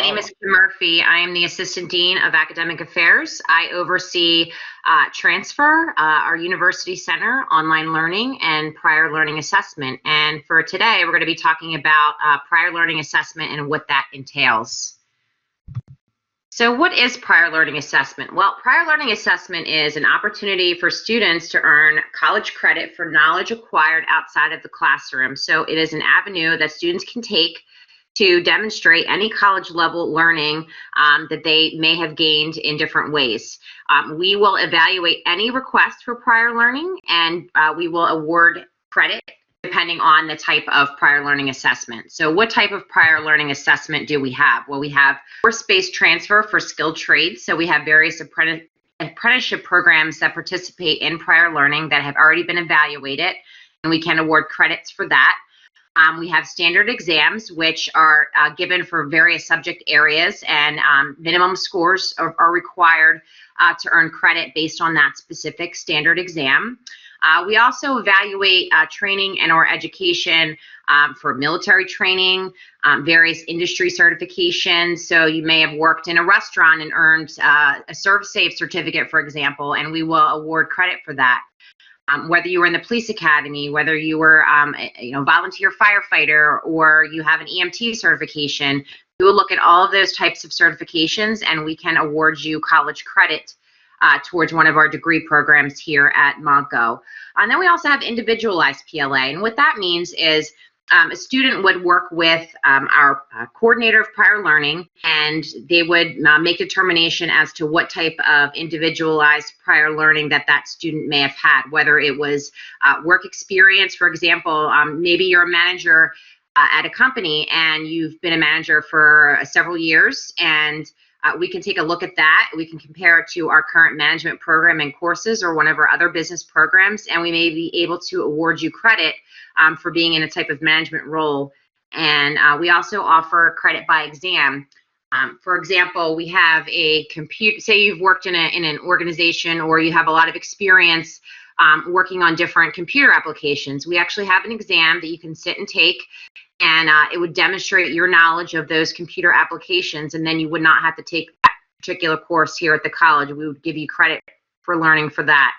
name is Kim Murphy. I am the Assistant Dean of Academic Affairs. I oversee transfer, our university center, online learning, and prior learning assessment. And for today, we're going to be talking about prior learning assessment and what that entails. So what is prior learning assessment? Well, prior learning assessment is an opportunity for students to earn college credit for knowledge acquired outside of the classroom. So it is an avenue that students can take to demonstrate any college level learning that they may have gained in different ways. We will evaluate any request for prior learning, and we will award credit depending on the type of prior learning assessment. So what type of prior learning assessment do we have? Well, we have course-based transfer for skilled trades. So we have various apprenticeship programs that participate in prior learning that have already been evaluated, and we can award credits for that. We have standard exams, which are given for various subject areas, and minimum scores are required to earn credit based on that specific standard exam. We also evaluate training and or education for military training, various industry certifications. So you may have worked in a restaurant and earned a ServSafe certificate, for example, and we will award credit for that. Whether you were in the police academy, whether you were volunteer firefighter, or you have an EMT certification, we will look at all of those types of certifications, and we can award you college credit towards one of our degree programs here at Montgo. And then we also have individualized PLA, and what that means is a student would work with our coordinator of prior learning, and they would make determination as to what type of individualized prior learning that student may have had, whether it was work experience. For example, maybe you're a manager at a company and you've been a manager for several years, and we can take a look at that. We can compare it to our current management program and courses or one of our other business programs, and we may be able to award you credit for being in a type of management role. And we also offer credit by exam. For example, we have a say you've worked in an organization, or you have a lot of experience working on different computer applications. We actually have an exam that you can sit and take, and it would demonstrate your knowledge of those computer applications, and then you would not have to take that particular course here at the college. We would give you credit for learning for that.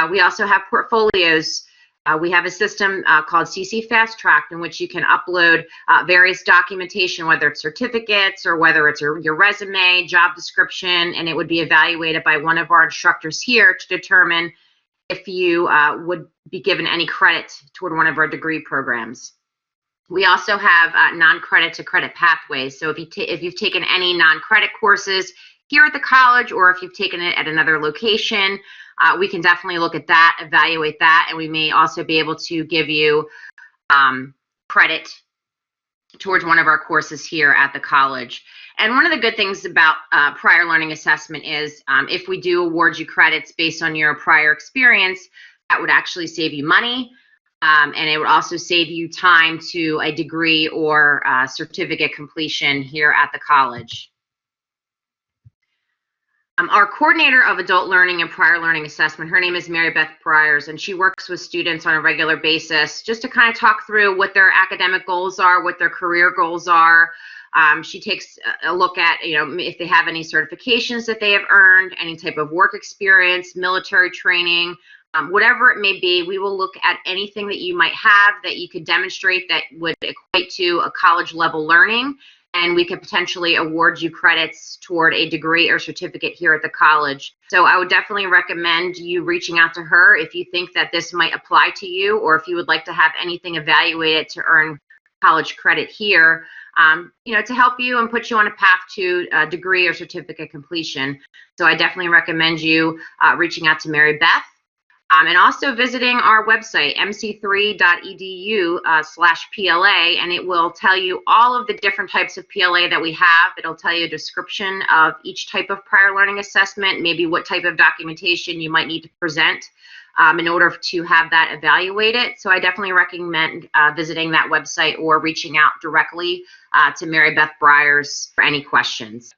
We also have portfolios. We have a system called CC Fast Track, in which you can upload various documentation, whether it's certificates or whether it's your resume, job description, and it would be evaluated by one of our instructors here to determine if you would be given any credit toward one of our degree programs. We also have non-credit to credit pathways. So if you've taken any non-credit courses here at the college, or if you've taken it at another location, we can definitely look at that, evaluate that, and we may also be able to give you credit towards one of our courses here at the college. And one of the good things about prior learning assessment is if we do award you credits based on your prior experience, that would actually save you money. And it would also save you time to a degree or certificate completion here at the college. Our coordinator of adult learning and prior learning assessment, her name is Mary Beth Briers, and she works with students on a regular basis just to kind of talk through what their academic goals are, what their career goals are. She takes a look at, if they have any certifications that they have earned, any type of work experience, military training, whatever it may be. We will look at anything that you might have that you could demonstrate that would equate to a college level learning, and we could potentially award you credits toward a degree or certificate here at the college. So I would definitely recommend you reaching out to her if you think that this might apply to you, or if you would like to have anything evaluated to earn college credit here, to help you and put you on a path to a degree or certificate completion. So I definitely recommend you reaching out to Mary Beth. And also visiting our website, mc3.edu/PLA, and it will tell you all of the different types of PLA that we have. It'll tell you a description of each type of prior learning assessment, maybe what type of documentation you might need to present in order to have that evaluated. So I definitely recommend visiting that website or reaching out directly to Mary Beth Briers for any questions.